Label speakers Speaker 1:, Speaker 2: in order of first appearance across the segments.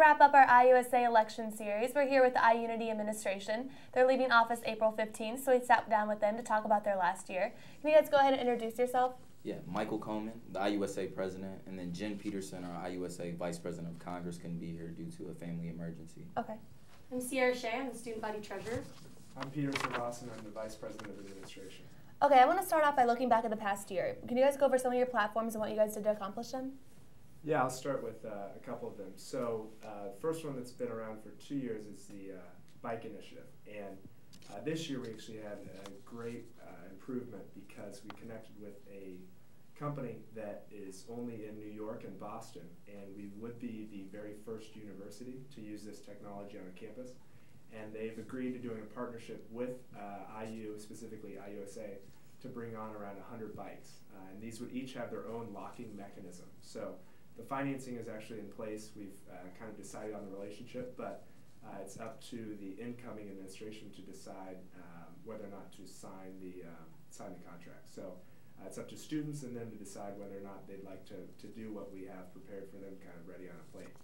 Speaker 1: wrap up our IUSA Election Series, we're here with the iUnity administration. They're leaving office April 15th, so we sat down with them to talk about their last year. Can you guys go ahead and introduce yourself?
Speaker 2: Yeah, Michael Coleman, the IUSA president, and then Jen Peterson, our IUSA vice president of Congress, couldn't be here due to a family emergency.
Speaker 1: Okay.
Speaker 3: I'm Sierra Shea, I'm the student body treasurer.
Speaker 4: I'm Peter Savas, and I'm the vice president of administration.
Speaker 1: Okay, I want to start off by looking back at the past year. Can you guys go over some of your platforms and what you guys did to accomplish them?
Speaker 4: Yeah, I'll start with a couple of them. So the first one that's been around for 2 years is the bike initiative. And this year we actually had a great improvement because we connected with a company that is only in New York and Boston, and we would be the very first university to use this technology on a campus. And they've agreed to doing a partnership with IU, specifically IUSA, to bring on around 100 bikes. And these would each have their own locking mechanism. So the financing is actually in place. We've kind of decided on the relationship, but it's up to the incoming administration to decide whether or not to sign the contract. So it's up to students and them to decide whether or not they'd like to do what we have prepared for them, kind of ready on a plate.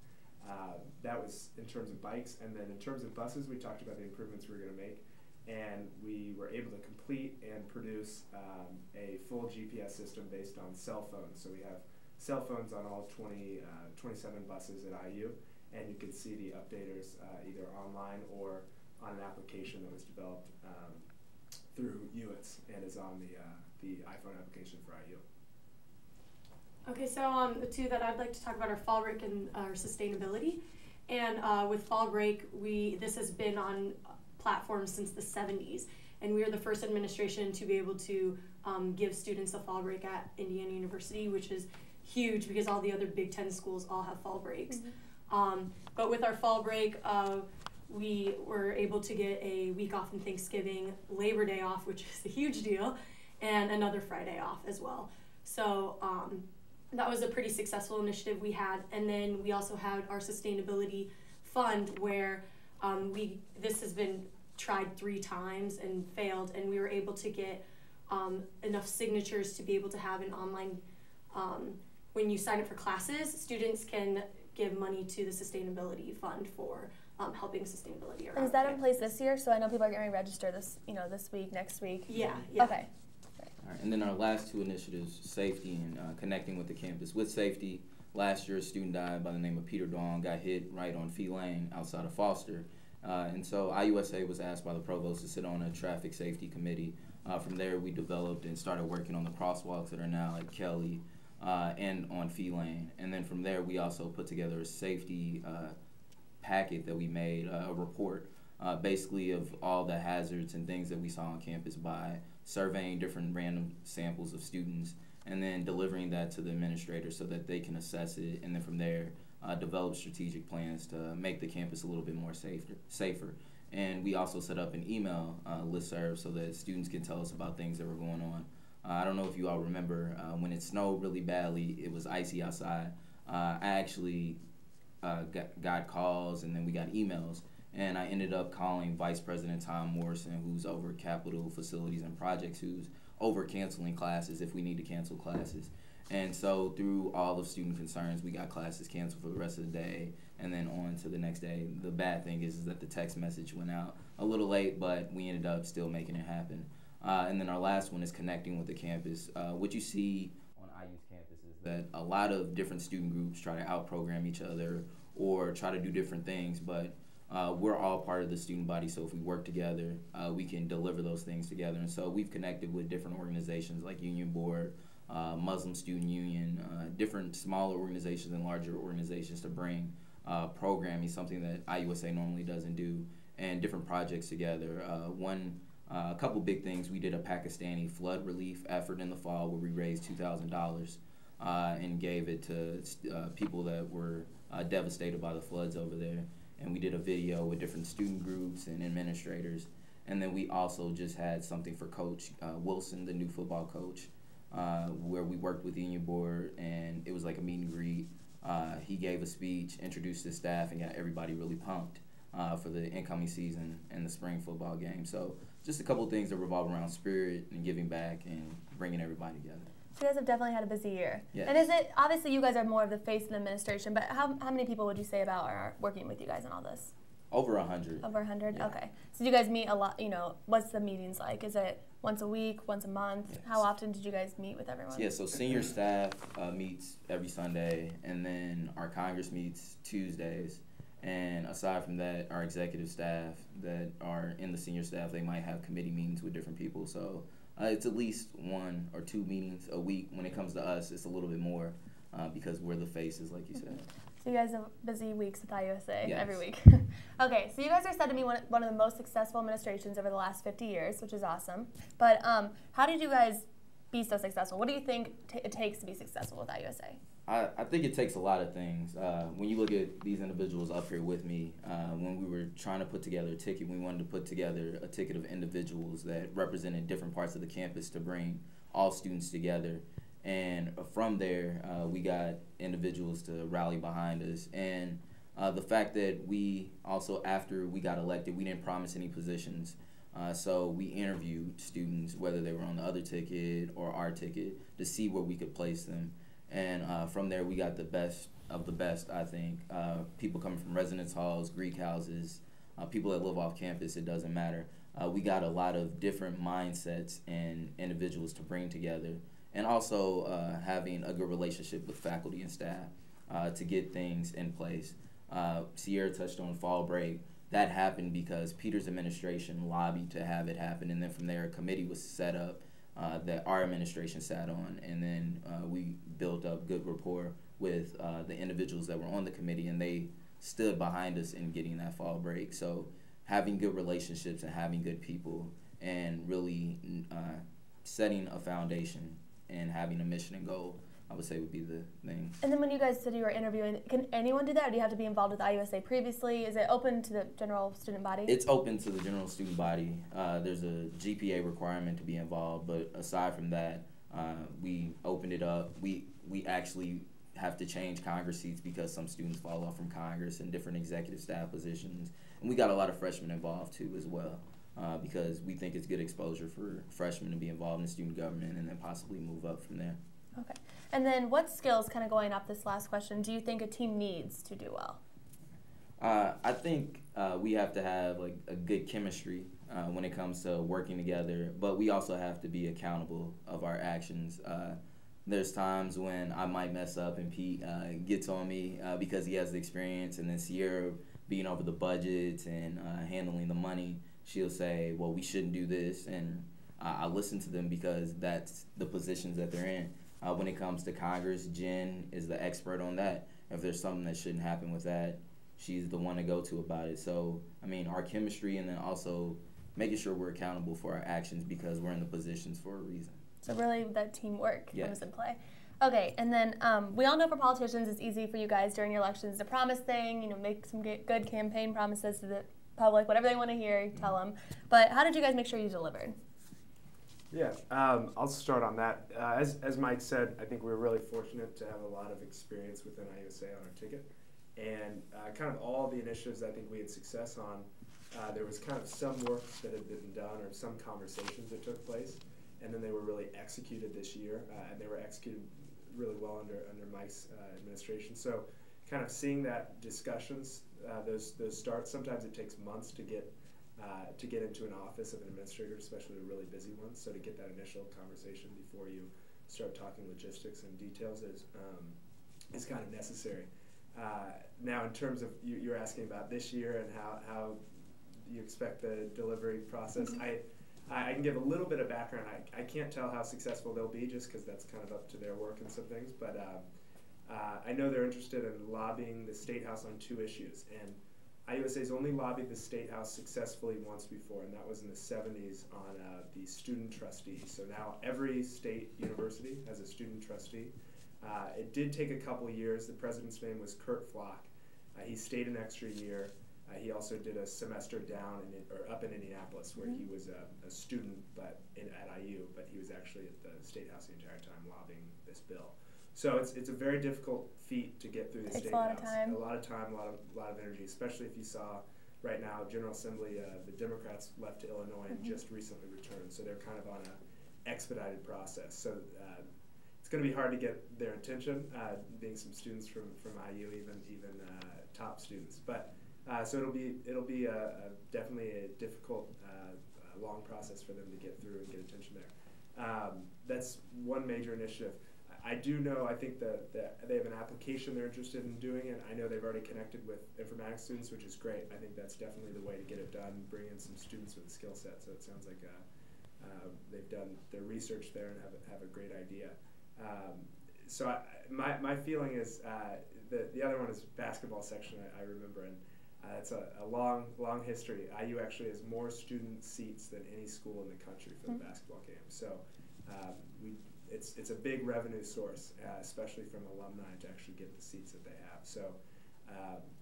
Speaker 4: That was in terms of bikes, and then in terms of buses, we talked about the improvements we were going to make, and we were able to complete and produce a full GPS system based on cell phones. So we have cell phones on all 27 buses at IU, and you can see the updaters either online or on an application that was developed through UITS and is on the iPhone application for IU.
Speaker 3: Okay, so the two that I'd like to talk about are fall break and our sustainability. And with fall break, this has been on platforms since the 70s, and we are the first administration to be able to give students a fall break at Indiana University, which is huge because all the other Big Ten schools all have fall breaks. Mm-hmm. But with our fall break, we were able to get a week off in Thanksgiving, Labor Day off, which is a huge deal, and another Friday off as well. So that was a pretty successful initiative we had. And then we also had our sustainability fund where this has been tried 3 times and failed, and we were able to get enough signatures to be able to have an online, when you sign up for classes, students can give money to the sustainability fund for helping sustainability around.
Speaker 1: And is that in place this year? So I know people are getting registered this week, next week.
Speaker 3: Yeah.
Speaker 1: Okay.
Speaker 2: All right, and then our last 2 initiatives, safety and connecting with the campus. With safety, last year a student died by the name of Peter Dawn, got hit right on Fee Lane outside of Foster. And so IUSA was asked by the provost to sit on a traffic safety committee. From there we developed and started working on the crosswalks that are now at Kelly and on Fee Lane. And then from there we also put together a safety packet that we made, a report basically of all the hazards and things that we saw on campus by surveying different random samples of students and then delivering that to the administrator so that they can assess it, and then from there develop strategic plans to make the campus a little bit more safer. And we also set up an email listserv so that students can tell us about things that were going on. I don't know if you all remember when it snowed really badly, it was icy outside. I actually got calls and then we got emails. And I ended up calling Vice President Tom Morrison, who's over capital facilities and projects, who's over canceling classes if we need to cancel classes. And so through all of student concerns, we got classes canceled for the rest of the day and then on to the next day. The bad thing is that the text message went out a little late, but we ended up still making it happen. And then our last one is connecting with the campus. What you see on IU's campus is that a lot of different student groups try to out-program each other or try to do different things, but we're all part of the student body, so if we work together, we can deliver those things together. And so we've connected with different organizations like Union Board, Muslim Student Union, different smaller organizations and larger organizations to bring programming, something that IUSA normally doesn't do, and different projects together. A couple big things, we did a Pakistani flood relief effort in the fall where we raised $2,000 and gave it to people that were devastated by the floods over there. And we did a video with different student groups and administrators. And then we also just had something for Coach Wilson, the new football coach, where we worked with the Union Board, and it was like a meet and greet. He gave a speech, introduced his staff, and got everybody really pumped for the incoming season and the spring football game. So just a couple of things that revolve around spirit and giving back and bringing everybody together.
Speaker 1: So you guys have definitely had a busy year.
Speaker 2: Yes.
Speaker 1: And is it, obviously you guys are more of the face of the administration, but how many people would you say about are working with you guys on all this?
Speaker 2: Over 100.
Speaker 1: Over 100?
Speaker 2: Yeah.
Speaker 1: Okay. So you guys meet a lot, what's the meetings like? Is it once a week, once a month?
Speaker 2: Yes.
Speaker 1: How often did you guys meet with everyone?
Speaker 2: Yeah, so senior staff meets every Sunday, and then our Congress meets Tuesdays. And aside from that, our executive staff that are in the senior staff, they might have committee meetings with different people. So it's at least 1 or 2 meetings a week. When it comes to us, it's a little bit more because we're the faces, like you said.
Speaker 1: So you guys have busy weeks with IUSA
Speaker 2: Yes.
Speaker 1: every week. Okay, so you guys are said to be one of the most successful administrations over the last 50 years, which is awesome. But how did you guys be so successful? What do you think it takes to be successful with IUSA?
Speaker 2: I think it takes a lot of things. When you look at these individuals up here with me, when we were trying to put together a ticket, we wanted to put together a ticket of individuals that represented different parts of the campus to bring all students together. And from there, we got individuals to rally behind us. And the fact that we also, after we got elected, we didn't promise any positions. So we interviewed students, whether they were on the other ticket or our ticket, to see where we could place them. And from there, we got the best of the best, I think. People coming from residence halls, Greek houses, people that live off campus, it doesn't matter. We got a lot of different mindsets and individuals to bring together. And also having a good relationship with faculty and staff to get things in place. Sierra touched on fall break. That happened because Peter's administration lobbied to have it happen, and then from there a committee was set up that our administration sat on, and then we built up good rapport with the individuals that were on the committee, and they stood behind us in getting that fall break. So having good relationships and having good people and really setting a foundation and having a mission and goal, I would say would be the thing.
Speaker 1: And then when you guys said you were interviewing, can anyone do that, or do you have to be involved with IUSA previously? Is it open to the general student body?
Speaker 2: It's open to the general student body. There's a GPA requirement to be involved, but aside from that, we opened it up. We actually have to change Congress seats because some students fall off from Congress and different executive staff positions. And we got a lot of freshmen involved too as well. Because we think it's good exposure for freshmen to be involved in student government and then possibly move up from there.
Speaker 1: Okay. And then what skills, kind of going up this last question, do you think a team needs to do well?
Speaker 2: I think we have to have like a good chemistry when it comes to working together, but we also have to be accountable of our actions. There's times when I might mess up and Pete gets on me because he has the experience, and then Sierra being over the budgets and handling the money, she'll say, well, we shouldn't do this, and I listen to them because that's the positions that they're in. When it comes to Congress, Jen is the expert on that. If there's something that shouldn't happen with that, she's the one to go to about it. So, I mean, our chemistry, and then also making sure we're accountable for our actions because we're in the positions for a reason.
Speaker 1: So really that teamwork
Speaker 2: Yeah.
Speaker 1: comes in play. Okay, and then we all know for politicians it's easy for you guys during your elections to promise things, make some good campaign promises to the public, whatever they want to hear, tell them. But how did you guys make sure you delivered?
Speaker 4: Yeah, I'll start on that. As Mike said, I think we were really fortunate to have a lot of experience within IUSA on our ticket. And kind of all the initiatives I think we had success on, there was kind of some work that had been done or some conversations that took place, and then they were really executed this year, and they were executed really well under Mike's administration. So kind of seeing that discussions, those start, sometimes it takes months to get into an office of an administrator, especially a really busy one. So to get that initial conversation before you start talking logistics and details is kind of necessary. Now, in terms of you're asking about this year and how you expect the delivery process, I can give a little bit of background. I can't tell how successful they'll be just because that's kind of up to their work and some things, but I know they're interested in lobbying the State House on 2 issues, and IUSA's only lobbied the State House successfully once before, and that was in the 70s on the student trustee. So now every state university has a student trustee. It did take a couple years. The president's name was Kurt Flock. He stayed an extra year. He also did a semester down up in Indianapolis, where he was a student at IU, but he was actually at the State House the entire time lobbying this bill. So it's a very difficult feat to get through the State House. A lot of time, a lot of energy, especially if you saw right now General Assembly, the Democrats left to Illinois and just recently returned, so they're kind of on an expedited process. So it's going to be hard to get their attention, being some students from IU, even top students. But so it'll be definitely a difficult, long process for them to get through and get attention there. That's one major initiative. I do know, I think that they have an application they're interested in doing, and I know they've already connected with informatics students, which is great. I think that's definitely the way to get it done, bring in some students with a skill set. So it sounds like they've done their research there and have a great idea. So my feeling is the other one is basketball section, I remember, and it's a long history. IU actually has more student seats than any school in the country for the basketball game. So it's a big revenue source, especially from alumni, to actually get the seats that they have. So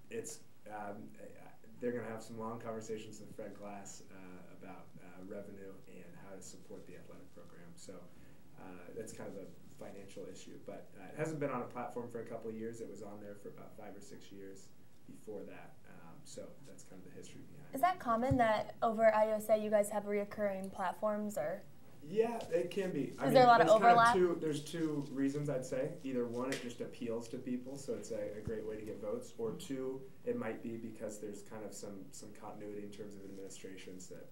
Speaker 4: they're going to have some long conversations with Fred Glass about revenue and how to support the athletic program. So that's kind of a financial issue, but it hasn't been on a platform for a couple of years. It was on there for about 5 or 6 years before that. So that's kind of the history behind it.
Speaker 1: Is that common that over IUSA you guys have reoccurring platforms, or?
Speaker 4: Yeah, it can be.
Speaker 1: Is there a lot of overlap?
Speaker 4: There's two reasons, I'd say. Either one, it just appeals to people, so it's a great way to get votes, or two, it might be because there's kind of some continuity in terms of administrations that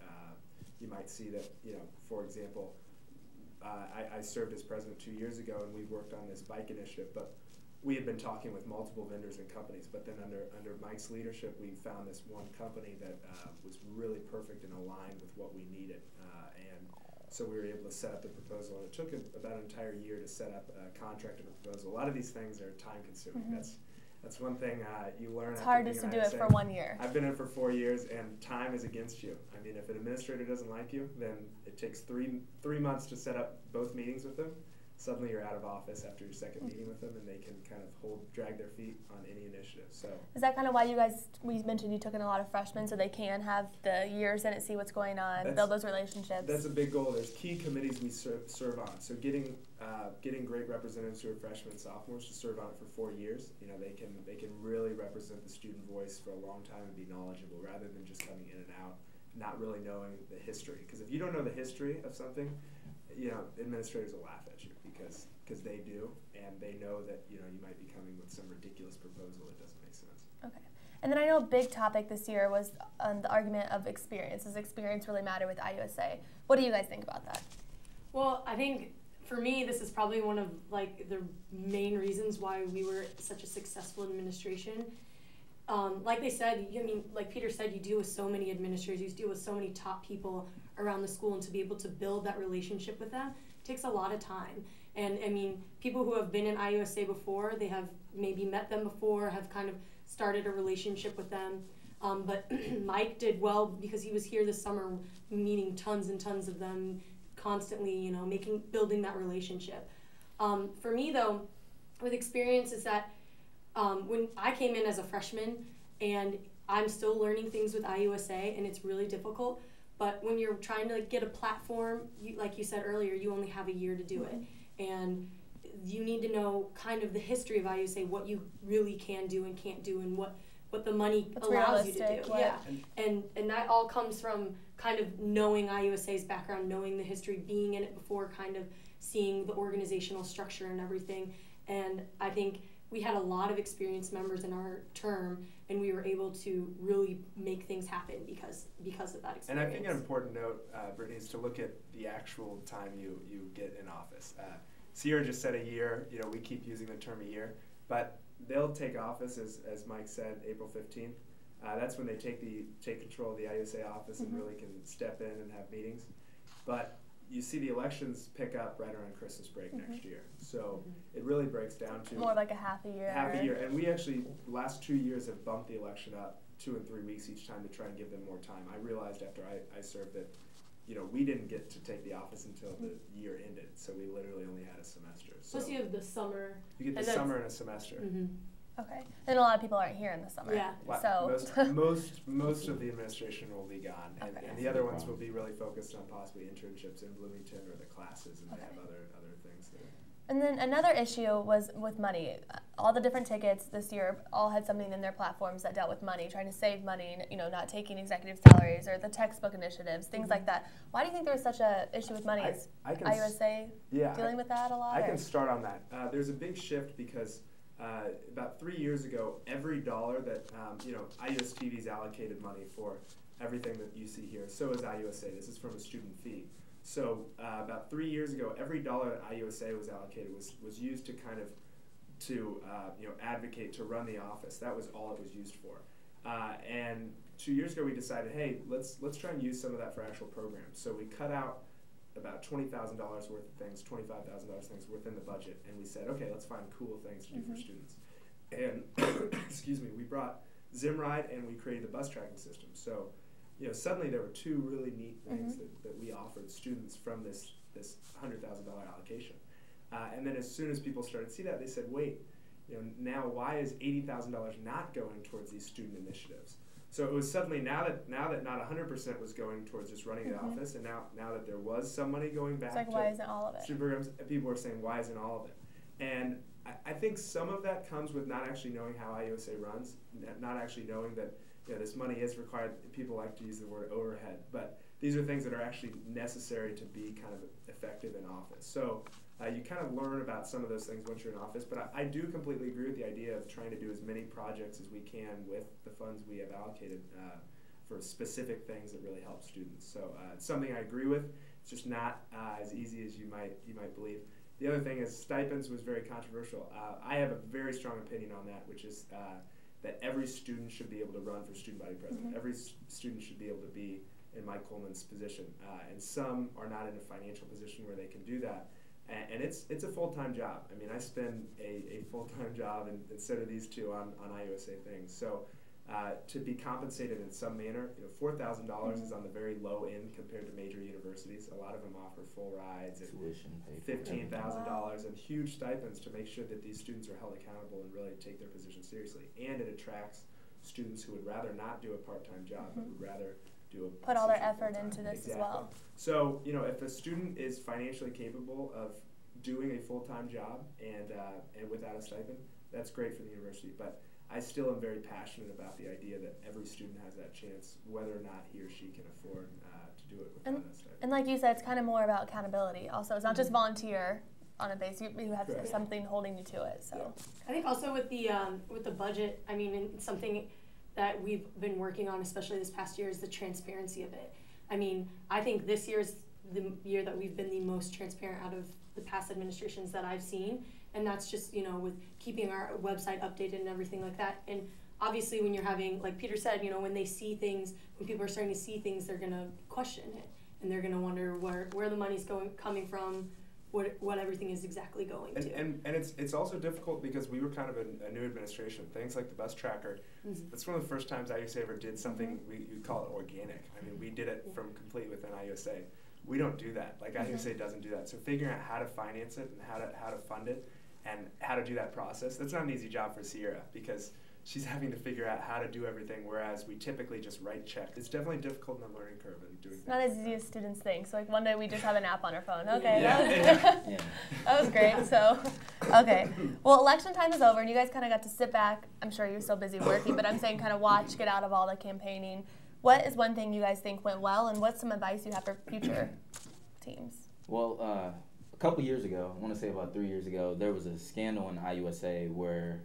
Speaker 4: you might see that, for example, I served as president 2 years ago, and we worked on this bike initiative, but we had been talking with multiple vendors and companies, but then under Mike's leadership, we found this one company that was really perfect and aligned with what we needed, and so we were able to set up the proposal, and it took about an entire year to set up a contract and a proposal. A lot of these things are time-consuming. That's one thing you learn.
Speaker 1: It's hard just to do it for 1 year.
Speaker 4: I've been in for 4 years, and time is against you. I mean, if an administrator doesn't like you, then it takes three months to set up both meetings with them. Suddenly you're out of office after your second meeting with them, and they can kind of drag their feet on any initiative. So
Speaker 1: is that kind of why we mentioned you took in a lot of freshmen so they can have the years in it, see what's going on, build those relationships?
Speaker 4: That's a big goal. There's key committees we serve on. So getting great representatives who are freshmen and sophomores to serve on it for 4 years. They can really represent the student voice for a long time and be knowledgeable rather than just coming in and out, not really knowing the history. Because if you don't know the history of something, administrators will laugh at you because they do, and they know that you might be coming with some ridiculous proposal that doesn't make sense.
Speaker 1: Okay. And then I know a big topic this year was the argument of experience. Does experience really matter with IUSA? What do you guys think about that? Well,
Speaker 3: I think for me, this is probably one of the main reasons why we were such a successful administration. Like they said, like Peter said, you deal with so many administrators, you deal with so many top people around the school, and to be able to build that relationship with them takes a lot of time. And people who have been in IUSA before, they have maybe met them before, have kind of started a relationship with them. But Mike did well because he was here this summer, meeting tons and tons of them constantly, building that relationship. For me though, with experience is that when I came in as a freshman, and I'm still learning things with IUSA, and it's really difficult, but when you're trying to get a platform, like you said earlier, you only have a year to do it. And you need to know kind of the history of IUSA, what you really can do and can't do, and what the money allows you to do. Yeah. And that all comes from kind of knowing IUSA's background, knowing the history, being in it before, kind of seeing the organizational structure and everything. And I think we had a lot of experienced members in our term, and we were able to really make things happen because of that experience.
Speaker 4: And I think an important note, Brittany, is to look at the actual time you get in office. Sierra just said a year. We keep using the term a year, but they'll take office, as Mike said, April 15th. That's when they take control of the IUSA office and really can step in and have meetings. But you see the elections pick up right around Christmas break next year. So it really breaks down to
Speaker 1: more like a half a year.
Speaker 4: Half a year. And we actually, the last 2 years, have bumped the election up 2 and 3 weeks each time to try and give them more time. I realized after I served that, we didn't get to take the office until the year ended. So we literally only had a semester. So
Speaker 3: plus you have the summer.
Speaker 4: You get the summer and a semester.
Speaker 1: Okay. And a lot of people aren't here in the summer.
Speaker 3: Yeah.
Speaker 1: So
Speaker 4: most of the administration will be gone, and the other ones will be really focused on possibly internships in Bloomington or the classes, and they have other things there.
Speaker 1: And then another issue was with money. all the different tickets this year all had something in their platforms that dealt with money, trying to save money, not taking executive salaries or the textbook initiatives, things like that. Why do you think there was such a issue with money? Is IUSA dealing with that a lot?
Speaker 4: I can start on that. There's a big shift because about 3 years ago, every dollar that IUS TV's allocated money for everything that you see here. So is IUSA. This is from a student fee. So about 3 years ago, every dollar that IUSA was allocated was used to kind of advocate to run the office. That was all it was used for. And 2 years ago, we decided, hey, let's try and use some of that for actual programs. So we cut out about $20,000 worth of things, $25,000 things within the budget, and we said, okay, let's find cool things to do for students. And excuse me, we brought Zimride and we created the bus tracking system. So suddenly there were two really neat things that we offered students from this $100,000 allocation. And then as soon as people started to see that, they said, wait, now why is $80,000 not going towards these student initiatives? So it was suddenly now that not 100% was going towards just running the office, and now that there was some money going back
Speaker 1: to
Speaker 4: why
Speaker 1: isn't all of it?
Speaker 4: Student programs, people were saying, why isn't all of it? And I think some of that comes with not actually knowing how IUSA runs, not actually knowing that this money is required. People like to use the word overhead, but these are things that are actually necessary to be kind of effective in office. So you kind of learn about some of those things once you're in office, but I do completely agree with the idea of trying to do as many projects as we can with the funds we have allocated for specific things that really help students. So it's something I agree with. It's just not as easy as you might believe. The other thing is stipends was very controversial. I have a very strong opinion on that, which is that every student should be able to run for student body president. Every student should be able to be in Mike Coleman's position, and some are not in a financial position where they can do that. And it's a full-time job. I mean, I spend a full-time job, and so do these two on IUSA things. So to be compensated in some manner, $4,000 is on the very low end compared to major universities. A lot of them offer full rides and $15,000 and huge stipends to make sure that these students are held accountable and really take their position seriously. And it attracts students who would rather not do a part-time job, but would rather
Speaker 1: put all their effort into this as well.
Speaker 4: So, if a student is financially capable of doing a full-time job and without a stipend, that's great for the university. But I still am very passionate about the idea that every student has that chance, whether or not he or she can afford to do it without a stipend.
Speaker 1: And like you said, it's kind of more about accountability. Also, it's not just volunteer on a base. You have something holding you to it. So
Speaker 3: I think also with the budget, I mean, and something that we've been working on, especially this past year, is the transparency of it. I mean, I think this year's the year that we've been the most transparent out of the past administrations that I've seen, and that's just, with keeping our website updated and everything like that. And obviously when you're having, like Peter said, when they see things, when people are starting to see things, they're going to question it, and they're going to wonder where the money's coming from, what everything is exactly going to.
Speaker 4: And it's also difficult because we were kind of a new administration. Things like the bus tracker, that's one of the first times IUSA ever did something, we call it organic. I mean, we did it from complete within IUSA. We don't do that. Like IUSA doesn't do that. So figuring out how to finance it and how to fund it and how to do that process, that's not an easy job for Sierra because she's having to figure out how to do everything, whereas we typically just write checks. It's definitely difficult in the learning curve and doing.
Speaker 1: It's not as easy as students think. So like one day we just have an app on our phone. Okay, that was great. So, okay. Well, election time is over, and you guys kind of got to sit back. I'm sure you're so busy working, but I'm saying kind of watch, get out of all the campaigning. What is one thing you guys think went well, and what's some advice you have for future teams?
Speaker 2: Well, a couple years ago, I want to say about 3 years ago, there was a scandal in IUSA where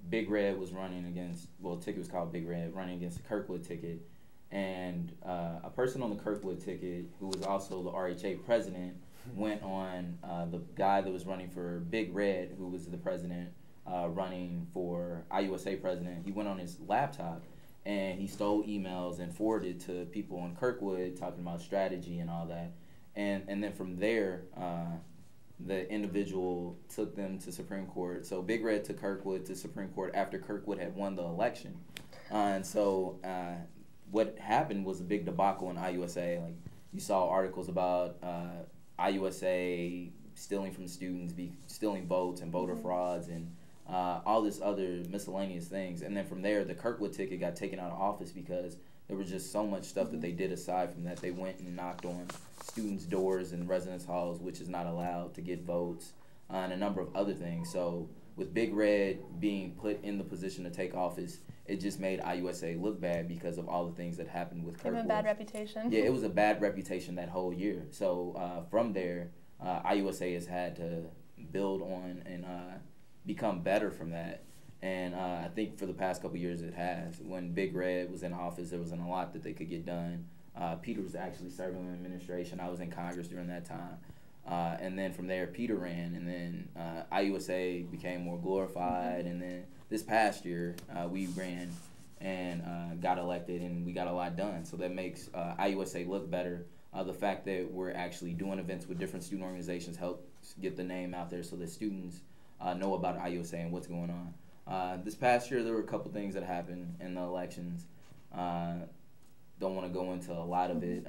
Speaker 2: Big Red was running against, the ticket was called Big Red, running against the Kirkwood ticket. And a person on the Kirkwood ticket, who was also the RHA president, went on the guy that was running for Big Red, who was the president, running for IUSA president. He went on his laptop and he stole emails and forwarded to people on Kirkwood talking about strategy and all that. And then from there, the individual took them to Supreme Court. So Big Red took Kirkwood to Supreme Court after Kirkwood had won the election. And so what happened was a big debacle in IUSA. Like, you saw articles about IUSA stealing from students, stealing votes and voter frauds and all this other miscellaneous things. And then from there, the Kirkwood ticket got taken out of office because there was just so much stuff that they did aside from that. They went and knocked on students' doors and residence halls, which is not allowed, to get votes, and a number of other things. So with Big Red being put in the position to take office, it just made IUSA look bad because of all the things that happened with Kirk.
Speaker 1: Even a bad reputation.
Speaker 2: Yeah, it was a bad reputation that whole year. So from there, IUSA has had to build on and become better from that. And I think for the past couple of years it has. When Big Red was in office, there wasn't a lot that they could get done. Peter was actually serving in administration. I was in Congress during that time. And then from there, Peter ran, and then IUSA became more glorified. And then this past year, we ran and got elected, and we got a lot done. So that makes IUSA look better. The fact that we're actually doing events with different student organizations helps get the name out there so that students know about IUSA and what's going on. This past year, there were a couple things that happened in the elections. Don't want to go into a lot of it.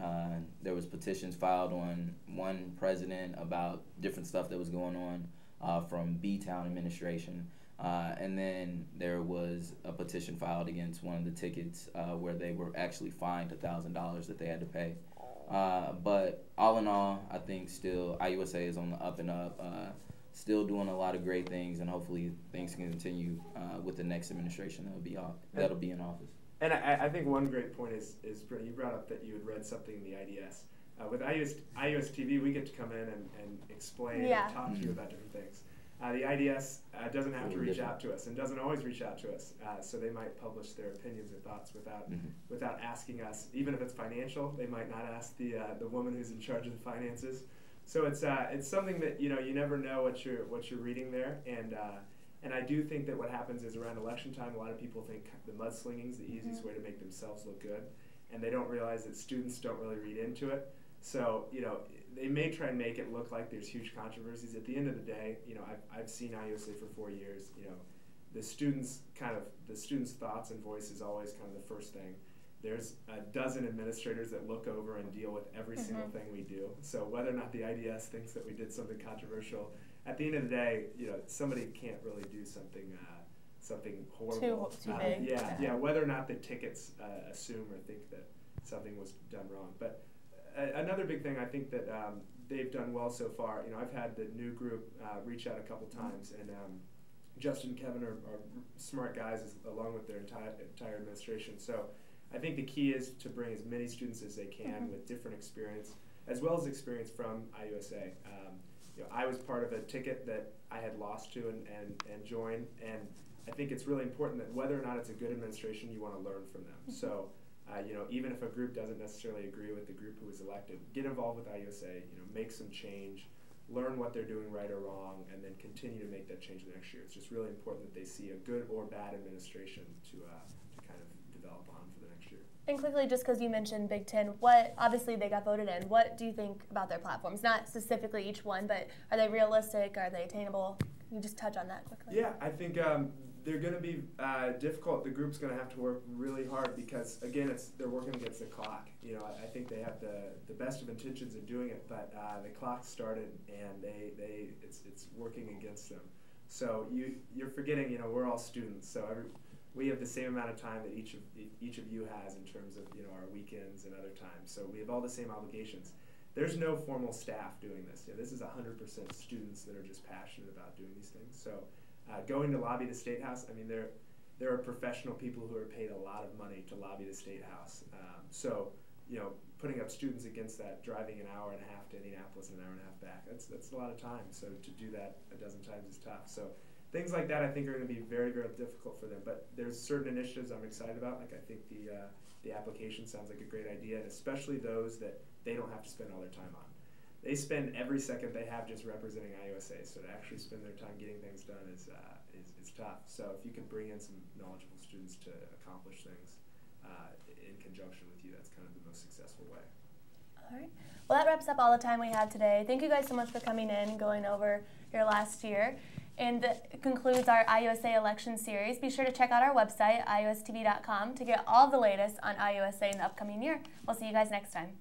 Speaker 2: There was petitions filed on one president about different stuff that was going on from B-Town administration. And then there was a petition filed against one of the tickets where they were actually fined $1,000 that they had to pay. But all in all, I think still IUSA is on the up and up, still doing a lot of great things, and hopefully things can continue with the next administration that'll be in office.
Speaker 4: And I think one great point is Brittany, you brought up that you had read something in the IDS. With IUS TV, we get to come in and explain and talk to you about different things. The IDS doesn't have to reach out to us and doesn't always reach out to us, so they might publish their opinions or thoughts without asking us. Even if it's financial, they might not ask the woman who's in charge of the finances. So it's something that you never know what you're reading there, and I do think that what happens is around election time, a lot of people think the mudslinging is the easiest way to make themselves look good, and they don't realize that students don't really read into it. So they may try and make it look like there's huge controversies. At the end of the day, I've seen IUSA for 4 years. The students' thoughts and voice is always kind of the first thing. There's a dozen administrators that look over and deal with every single thing we do. So whether or not the IDS thinks that we did something controversial, at the end of the day, somebody can't really do something horrible.
Speaker 1: Too big.
Speaker 4: Yeah. Whether or not the tickets assume or think that something was done wrong. But another big thing I think that they've done well so far. I've had the new group reach out a couple times, and Justin and Kevin are smart guys along with their entire administration. So I think the key is to bring as many students as they can with different experience, as well as experience from IUSA. I was part of a ticket that I had lost to and joined, and I think it's really important that whether or not it's a good administration, you want to learn from them. So, even if a group doesn't necessarily agree with the group who was elected, get involved with IUSA, make some change, learn what they're doing right or wrong, and then continue to make that change the next year. It's just really important that they see a good or bad administration to kind of develop on for the next year.
Speaker 1: And quickly, just because you mentioned Big Ten, obviously they got voted in. What do you think about their platforms? Not specifically each one, but are they realistic? Are they attainable? Can you just touch on that quickly?
Speaker 4: Yeah, I think they're going to be difficult. The group's going to have to work really hard because, again, they're working against the clock. I think they have the best of intentions in doing it, but the clock started and it's working against them. So you're forgetting, we're all students, so we have the same amount of time that each of you has in terms of our weekends and other times. So we have all the same obligations. There's no formal staff doing this. This is 100% students that are just passionate about doing these things. So going to lobby the State House, there are professional people who are paid a lot of money to lobby the State House. So putting up students against that, driving an hour and a half to Indianapolis and an hour and a half back, that's a lot of time. So to do that a dozen times is tough. So things like that I think are going to be very, very difficult for them. But there's certain initiatives I'm excited about. Like I think the application sounds like a great idea, and especially those that they don't have to spend all their time on. They spend every second they have just representing IUSA, so to actually spend their time getting things done is tough. So if you can bring in some knowledgeable students to accomplish things in conjunction with you, that's kind of the most successful way.
Speaker 1: All right. Well, that wraps up all the time we have today. Thank you guys so much for coming in and going over your last year. And that concludes our IUSA Election Series. Be sure to check out our website, iustv.com, to get all the latest on IUSA in the upcoming year. We'll see you guys next time.